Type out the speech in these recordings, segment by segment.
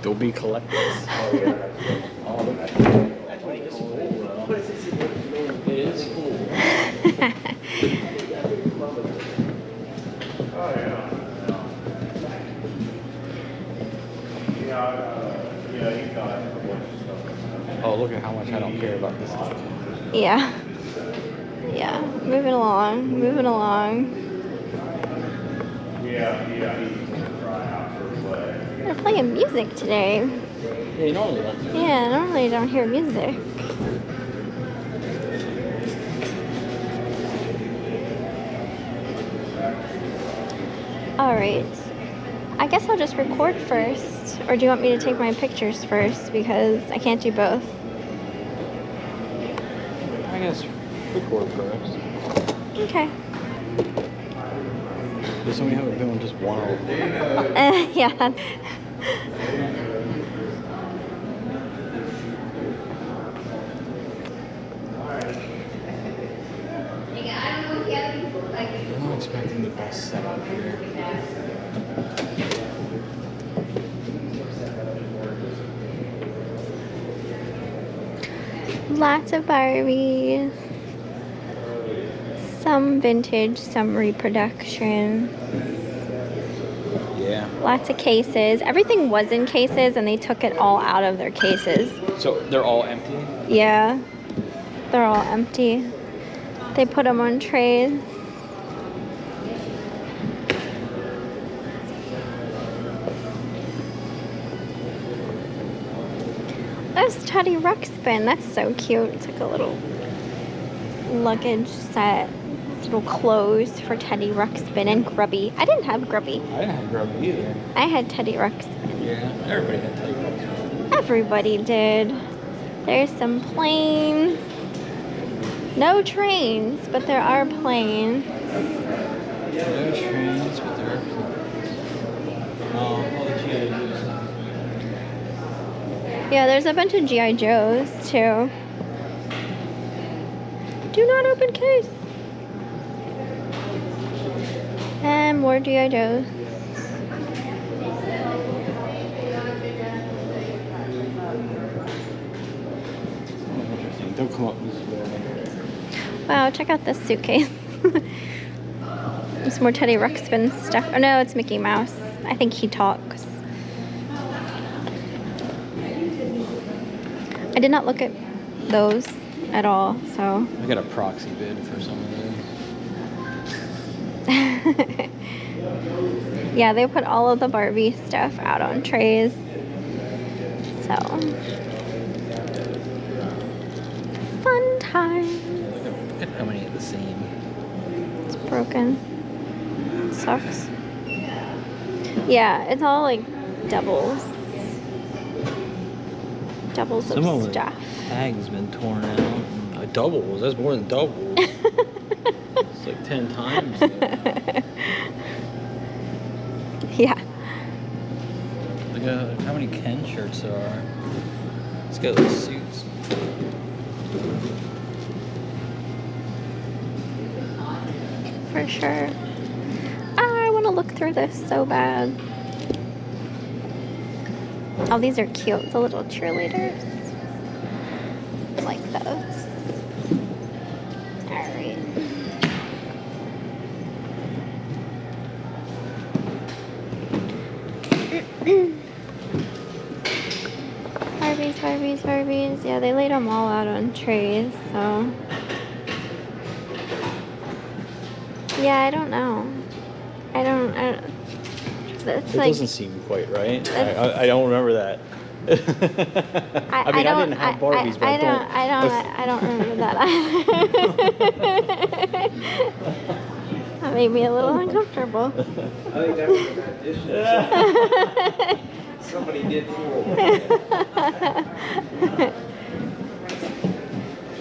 They'll be collectors. Oh, yeah. Oh, that's pretty cool. It is cool. Oh, yeah. Yeah, you got a bunch of stuff. Oh, look at how much I don't care about this stuff. Yeah. Yeah. Moving along. Moving along. Yeah. They're playing music today. Yeah, you normally don't. Yeah, normally you don't hear music. Alright. I guess I'll just record first. Or do you want me to take my pictures first? Because I can't do both. I guess record first. Okay. Does somebody have a film just one of them? Yeah. I'm not expecting the best setup here. Lots of Barbies. Some vintage, some reproduction. Yeah. Lots of cases. Everything was in cases and they took it all out of their cases. So they're all empty? Yeah. They're all empty. They put them on trays. That's Teddy Ruxpin. That's so cute. It's like a little luggage set. Little clothes for Teddy Ruxpin and Grubby. I didn't have Grubby. I didn't have Grubby either. I had Teddy Ruxpin. Yeah, everybody had Teddy Ruxpin. Everybody did. There's some planes. No trains, but there are planes. No trains, but there are planes. All the G.I. Joes. Yeah, there's a bunch of G.I. Joes, too. Do not open case. And more G.I. Joes. Oh, interesting. They'll come up this way. Wow, check out this suitcase. There's more Teddy Ruxpin stuff. Oh no, it's Mickey Mouse. I think he talks. I did not look at those at all, so. I got a proxy bid for some of those. Yeah, they put all of the Barbie stuff out on trays. So. Fun time. Look at how many of the same. It's broken. Sucks. Yeah, it's all like doubles. Doubles Some of the stuff. tag's been torn out. Doubles. That's more than doubles. It's like 10 times. Yeah. Look at how many Ken shirts there are. Let's go to the suits. For sure. I want to look through this so bad. Oh, these are cute. The little cheerleaders. I like those. Alright. Barbies. Yeah, they laid them all out on trays, so. Yeah, I don't know. I don't it's It like, doesn't seem quite right. I don't remember that. I mean, I didn't have Barbies, but I don't remember that. That made me a little uncomfortable. I think that was an addition. Somebody did fool.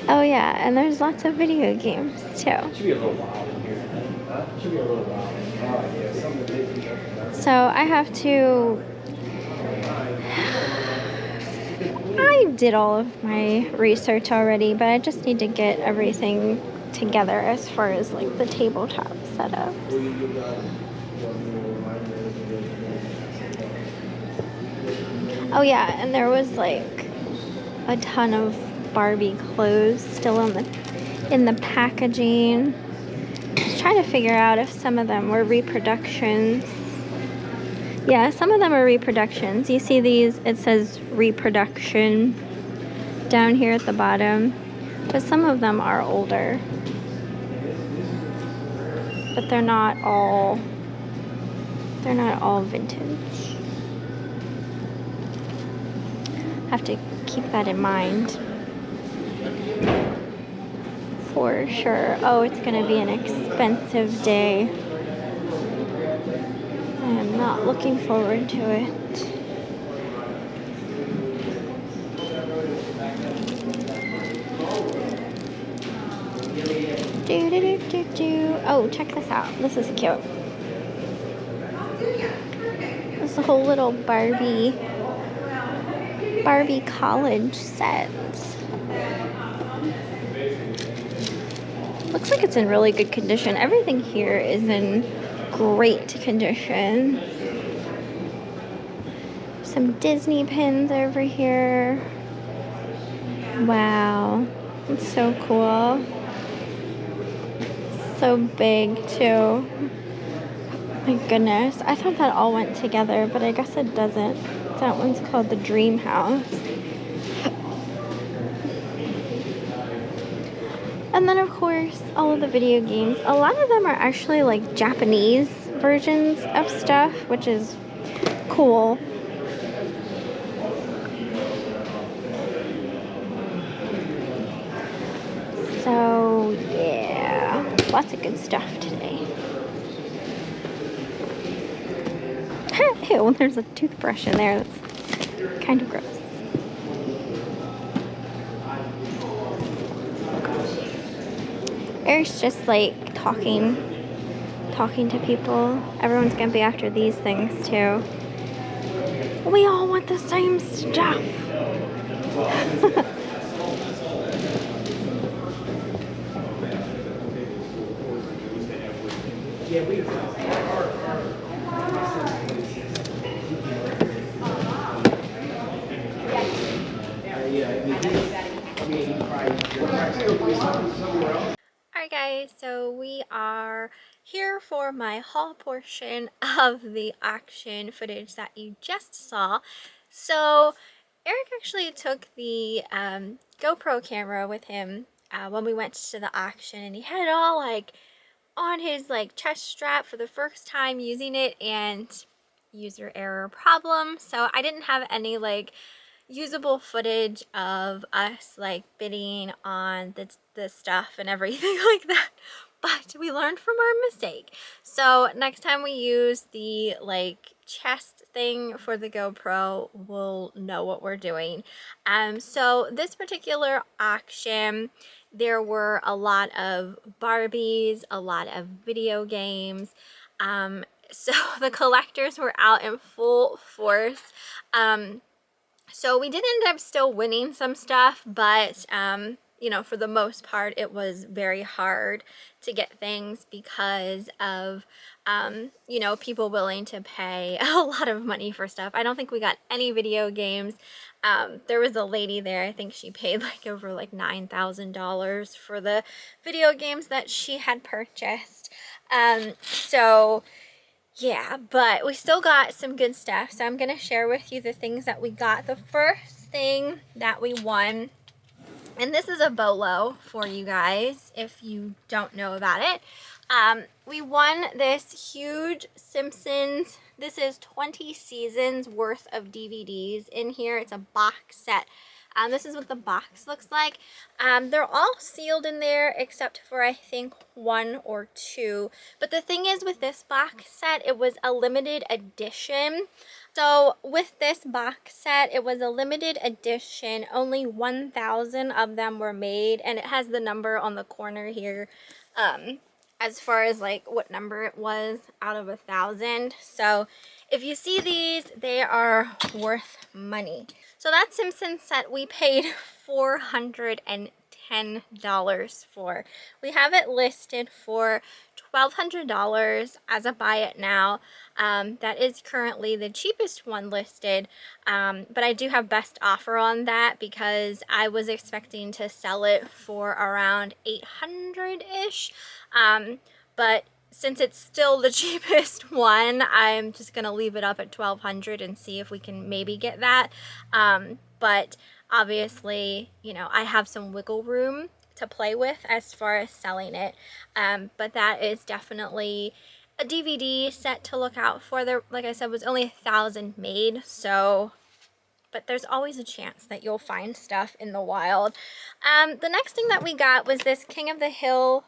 Oh yeah, and there's lots of video games too. Should be a little wild in here. Should be a little wild. Oh yeah, something did be up. So I have to. I did all of my research already, but I just need to get everything together as far as like the tabletop setups. Oh yeah, and there was like a ton of Barbie clothes still in the packaging. I was trying to figure out if some of them were reproductions. Yeah, some of them are reproductions. You see these, it says reproduction down here at the bottom, but some of them are older. But they're not all vintage. Have to keep that in mind for sure. Oh, it's gonna be an expensive day. I am not looking forward to it. Oh, check this out. This is cute. This whole little Barbie college set. Looks like it's in really good condition. Everything here is in great condition. Some Disney pins over here. Wow, it's so cool. So big too. My goodness, I thought that all went together, but I guess it doesn't. That one's called the Dream House. And then of course, all of the video games. A lot of them are actually like Japanese versions of stuff, which is cool. So yeah, lots of good stuff today. Ew, there's a toothbrush in there. That's kind of gross. Eric's just like talking to people. Everyone's gonna be after these things too. We all want the same stuff. Alright guys, so we are here for my haul portion of the auction footage that you just saw. So Eric actually took the GoPro camera with him when we went to the auction, and he had it all like on his like chest strap for the first time using it, and user error problem. So I didn't have any like usable footage of us like bidding on the stuff and everything like that, but we learned from our mistake. So next time we use the like chest thing for the GoPro, we'll know what we're doing. So this particular auction, there were a lot of Barbies, a lot of video games. So the collectors were out in full force. So we did end up still winning some stuff, but you know, for the most part, it was very hard to get things because of you know, people willing to pay a lot of money for stuff. I don't think we got any video games. There was a lady there, I think she paid like over like $9,000 for the video games that she had purchased. So yeah, but we still got some good stuff, so I'm going to share with you the things that we got. The first thing that we won, and this is a bolo for you guys if you don't know about it. We won this huge Simpsons, this is 20 seasons worth of DVDs in here. It's a box set. This is what the box looks like. They're all sealed in there except for I think 1 or 2. But the thing is with this box set, it was a limited edition. So with this box set, it was a limited edition. Only 1,000 of them were made, and it has the number on the corner here as far as like what number it was out of 1,000. So if you see these, they are worth money. So that Simpsons set we paid $410 for. We have it listed for $1,200 as a buy it now. That is currently the cheapest one listed, but I do have best offer on that because I was expecting to sell it for around 800-ish, but since it's still the cheapest one, I'm just gonna leave it up at 1,200 and see if we can maybe get that. But obviously, you know, I have some wiggle room to play with as far as selling it, but that is definitely a DVD set to look out for. There, like I said, was only 1,000 made, so, but there's always a chance that you'll find stuff in the wild. The next thing that we got was this King of the Hill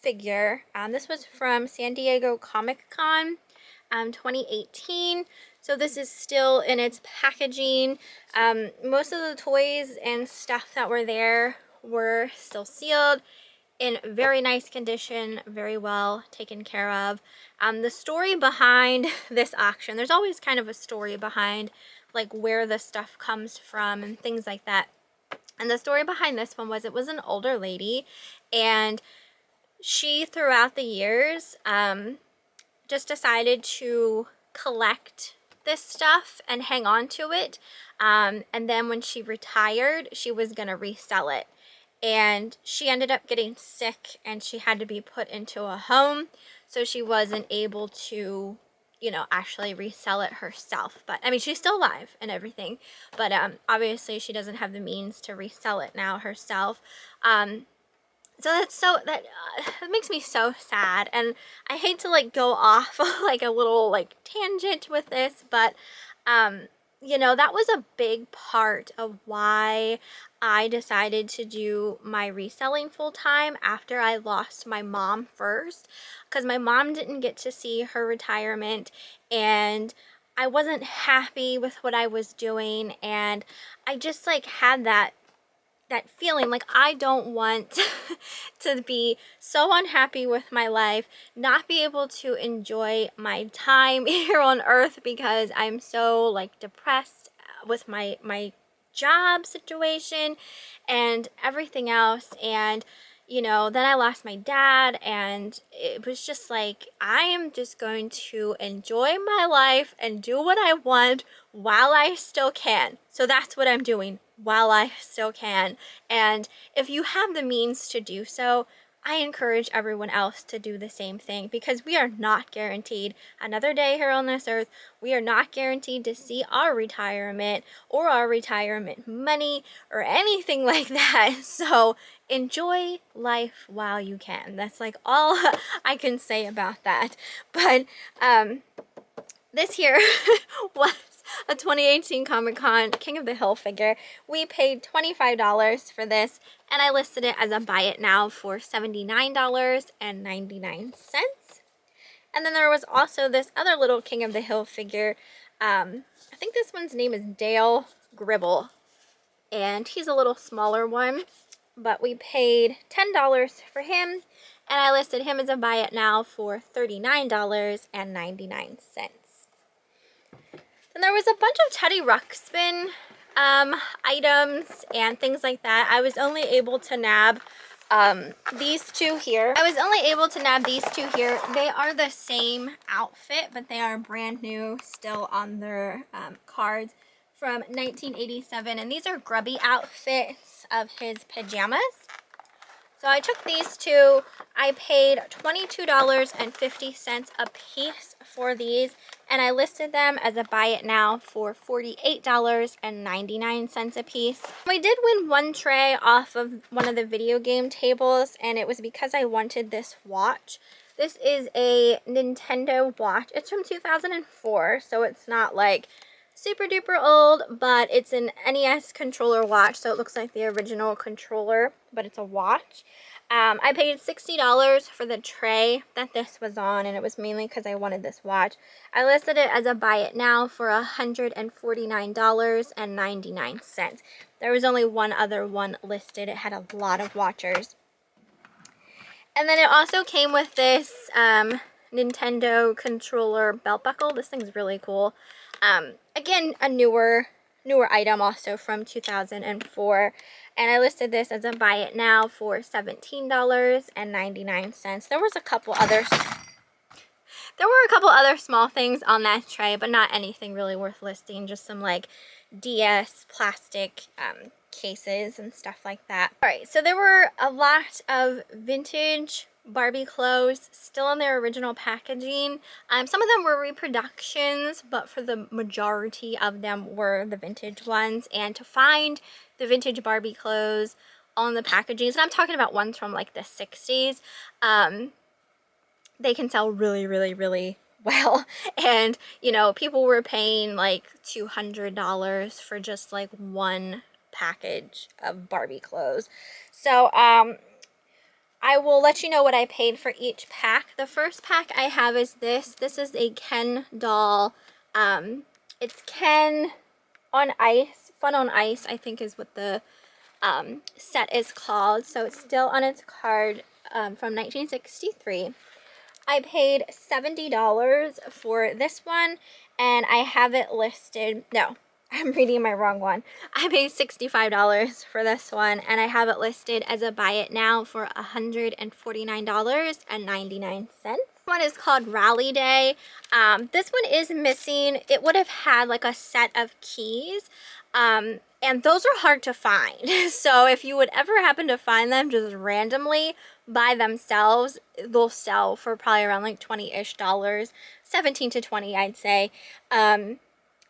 figure. This was from San Diego Comic Con 2018. So this is still in its packaging. Most of the toys and stuff that were there were still sealed, in very nice condition, very well taken care of. The story behind this auction, there's always kind of a story behind like where the stuff comes from and things like that. And the story behind this one was, it was an older lady, and she throughout the years just decided to collect this stuff and hang on to it, and then when she retired, she was gonna resell it. And she ended up getting sick and she had to be put into a home, so she wasn't able to, you know, actually resell it herself. But I mean, she's still alive and everything, but obviously she doesn't have the means to resell it now herself. So that makes me so sad, and I hate to like go off like a little like tangent with this, but you know, that was a big part of why I decided to do my reselling full time after I lost my mom first, because my mom didn't get to see her retirement, and I wasn't happy with what I was doing, and I just like had that feeling like I don't want to be so unhappy with my life, not be able to enjoy my time here on earth because I'm so like depressed with my job situation and everything else. And you know, then I lost my dad, and it was just like, I am just going to enjoy my life and do what I want while I still can. So that's what I'm doing, while I still can. And if you have the means to do so, I encourage everyone else to do the same thing, because we are not guaranteed another day here on this earth. We are not guaranteed to see our retirement or our retirement money or anything like that. So enjoy life while you can. That's like all I can say about that. But this here was a 2018 Comic-Con King of the Hill figure. We paid $25 for this, and I listed it as a buy it now for $79.99. And then there was also this other little King of the Hill figure. I think this one's name is Dale Gribble, and he's a little smaller one, but we paid $10 for him, and I listed him as a buy it now for $39.99. And there was a bunch of Teddy Ruxpin items and things like that. I was only able to nab these two here. They are the same outfit, but they are brand new, still on their cards from 1987. And these are Grubby outfits of his pajamas. So I took these two. I paid $22.50 a piece for these, and I listed them as a buy it now for $48.99 a piece. We did win one tray off of one of the video game tables, and it was because I wanted this watch. This is a Nintendo watch. It's from 2004, so it's not like super duper old, but it's an NES controller watch, so it looks like the original controller, but it's a watch. I paid $60 for the tray that this was on, and it was mainly because I wanted this watch. I listed it as a buy it now for $149.99. There was only one other one listed. It had a lot of watchers. And then it also came with this Nintendo controller belt buckle. This thing's really cool. Again, a newer item, also from 2004. and I listed this as a buy it now for $17.99. There was a couple others. There were a couple other small things on that tray, but not anything really worth listing. Just some like DS plastic cases and stuff like that. All right, so there were a lot of vintage Barbie clothes still in their original packaging. Some of them were reproductions, but for the majority of them were the vintage ones. And to find the vintage Barbie clothes on the packaging, and I'm talking about ones from like the 60s, they can sell really, really, really well. And, you know, people were paying like $200 for just like one package of Barbie clothes. So, I will let you know what I paid for each pack. The first pack I have is this. This is a Ken doll. It's Ken on Ice. Fun on Ice, I think is what the set is called. So it's still on its card from 1963. I paid $70 for this one, and I have it listed, no, I'm reading my wrong one. I paid $65 for this one, and I have it listed as a buy it now for $149.99. This one is called Rally Day. This one is missing. It would have had like a set of keys, and those are hard to find. So if you would ever happen to find them just randomly by themselves, they'll sell for probably around like $20-ish, 17 to 20 I'd say.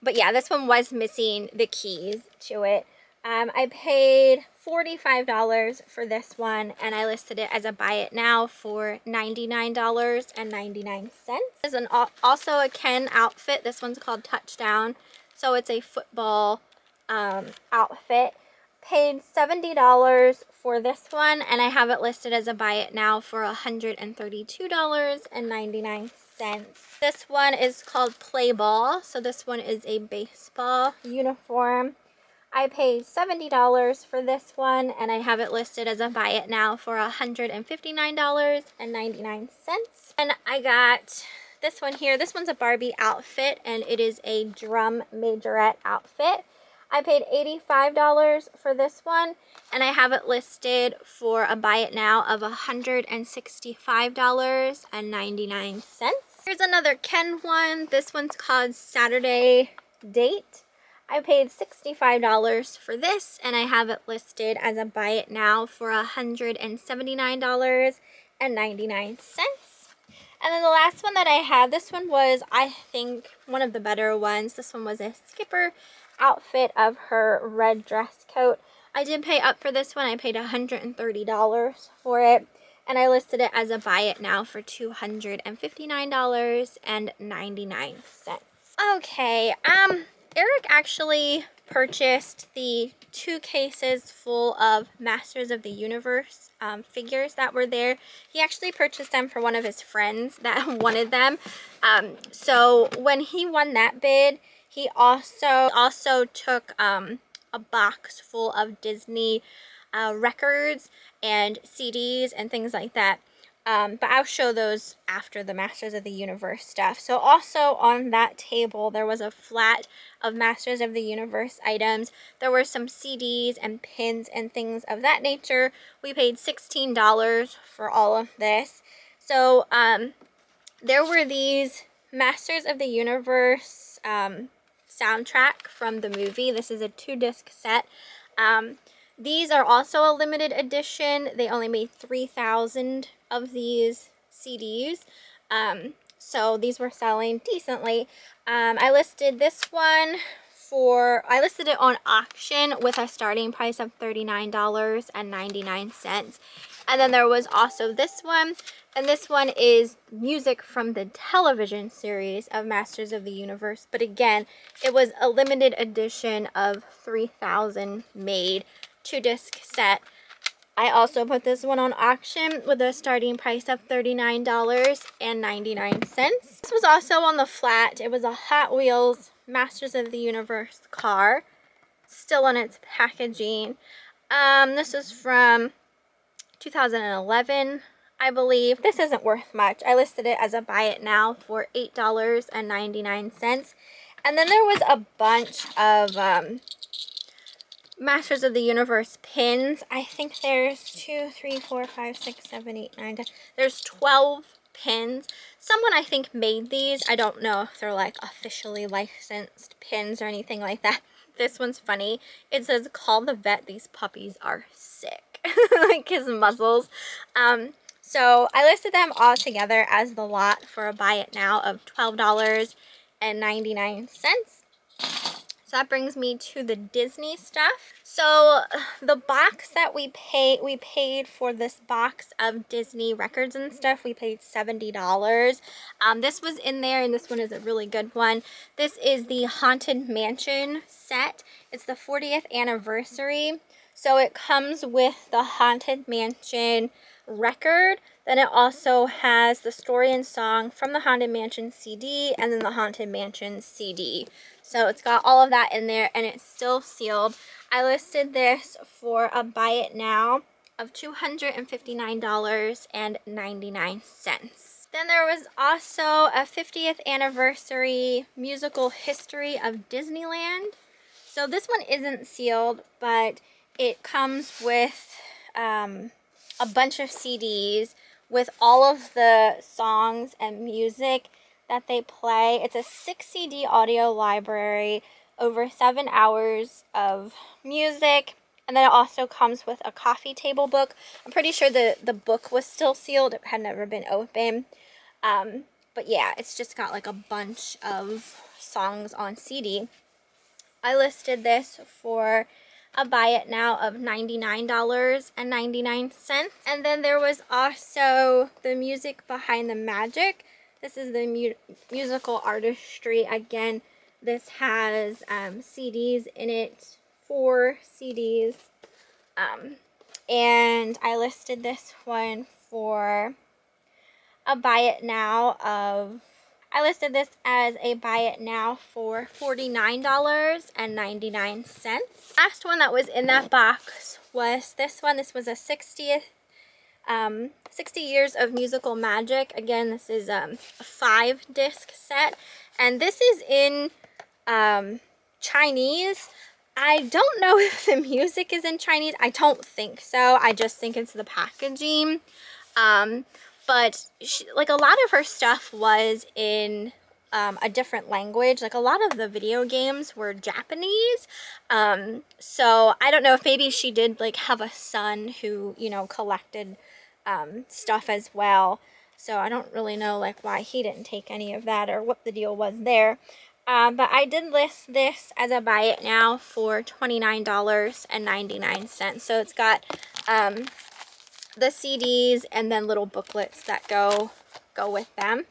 But yeah, this one was missing the keys to it. I paid $45 for this one, and I listed it as a buy it now for $99.99. This is also a Ken outfit. This one's called Touchdown. So it's a football outfit. Paid $70 for this one, and I have it listed as a buy it now for $132.99. This one is called Play Ball. So this one is a baseball uniform. I paid $70 for this one, and I have it listed as a buy it now for $159.99. And I got this one here. This one's a Barbie outfit, and it is a drum majorette outfit. I paid $85 for this one, and I have it listed for a buy it now of $165.99. Here's another Ken one. This one's called Saturday Date. I paid $65 for this, and I have it listed as a buy it now for $179.99. And then the last one that I had, this one was, I think, one of the better ones. This one was a Skipper outfit of her red dress coat. I did pay up for this one. I paid $130 for it, and I listed it as a buy it now for $259.99. Okay, Eric actually purchased the 2 cases full of Masters of the Universe figures that were there. He actually purchased them for one of his friends that wanted them. So when he won that bid, he also took a box full of Disney records and CDs and things like that. But I'll show those after the Masters of the Universe stuff. So also on that table, there was a flat of Masters of the Universe items. There were some CDs and pins and things of that nature. We paid $16 for all of this. So there were these Masters of the Universe soundtrack from the movie. This is a 2-disc set. These are also a limited edition. They only made 3,000 of these CDs. So these were selling decently. I listed this one I listed it on auction with a starting price of $39.99. And then there was also this one, and this one is music from the television series of Masters of the Universe. But again, it was a limited edition of 3,000 made 2-disc set. I also put this one on auction with a starting price of $39.99. This was also on the flat. It was a Hot Wheels Masters of the Universe car, still on its packaging. This is from 2011, I believe. This isn't worth much. I listed it as a buy it now for $8.99. And then there was a bunch of Masters of the Universe pins. I think there's 2, 3, 4, 5, 6, 7, 8, 9, 10. There's 12 pins. Someone I think made these. I don't know if they're like officially licensed pins or anything like that. This one's funny. It says, "Call the vet, these puppies are sick." Like his muzzles. So I listed them all together as the lot for a buy it now of $12.99. So that brings me to the Disney stuff. So the box that we paid for this box of Disney records and stuff, we paid $70. This was in there, and this one is a really good one. This is the Haunted Mansion set. It's the 40th anniversary. So it comes with the Haunted Mansion record. Then it also has the story and song from the Haunted Mansion CD and then the Haunted Mansion CD. So it's got all of that in there, and it's still sealed. I listed this for a buy it now of $259.99. Then there was also a 50th anniversary musical history of Disneyland. So this one isn't sealed, but it comes with a bunch of CDs with all of the songs and music that they play. It's a 6 CD audio library, over 7 hours of music, and then it also comes with a coffee table book. I'm pretty sure the book was still sealed. It had never been open. But yeah, it's just got like a bunch of songs on CD. I listed this for a buy it now of $99.99. And then there was also the music behind the magic. This is the musical artistry. Again, this has CDs in it, 4 CDs. And I listed this one for a buy it now of, I listed this as a buy it now for $49.99. Last one that was in that box was this one. This was a 60 years of musical magic. Again, this is a 5-disc set, and this is in Chinese. I don't know if the music is in Chinese. I don't think so. I just think it's the packaging. But like a lot of her stuff was in a different language. Like a lot of the video games were Japanese. So I don't know if maybe she did like have a son who, you know, collected stuff as well. So I don't really know like why he didn't take any of that or what the deal was there. But I did list this as a buy it now for $29.99. So it's got the CDs and then little booklets that go with them.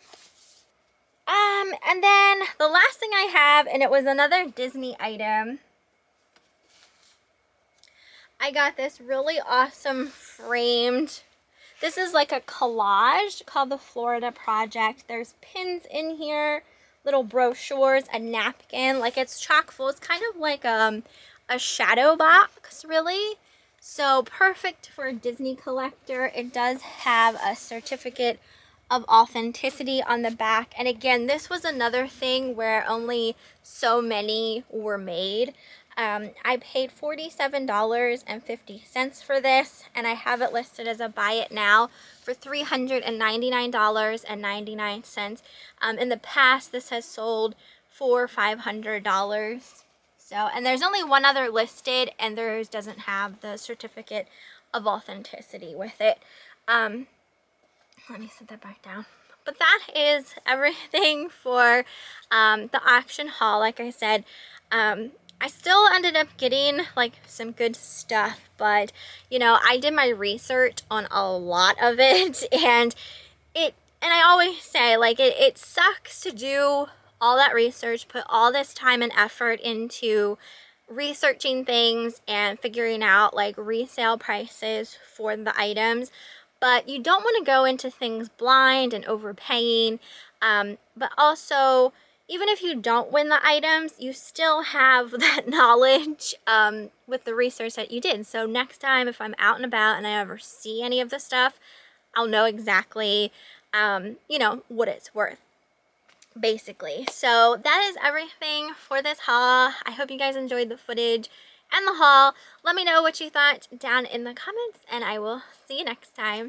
And then the last thing I have, and it was another Disney item. I got this really awesome framed, this is like a collage called the Florida Project. There's pins in here, little brochures, a napkin, like it's chock full. It's kind of like a shadow box, really. So perfect for a Disney collector. It does have a certificate of authenticity on the back. And again, this was another thing where only so many were made. I paid $47.50 for this, and I have it listed as a buy it now for $399.99. In the past, this has sold for $500. So, and there's only one other listed, and theirs doesn't have the certificate of authenticity with it. Let me set that back down. But that is everything for the auction haul. Like I said, I still ended up getting like some good stuff, but you know, I did my research on a lot of it, and I always say, like, it sucks to do all that research, put all this time and effort into researching things and figuring out like resale prices for the items, but you don't want to go into things blind and overpaying. But also, even if you don't win the items, you still have that knowledge with the research that you did. So next time, if I'm out and about and I ever see any of the stuff, I'll know exactly, you know, what it's worth, basically. So that is everything for this haul. I hope you guys enjoyed the footage. and the haul. Let me know what you thought down in the comments, and I will see you next time.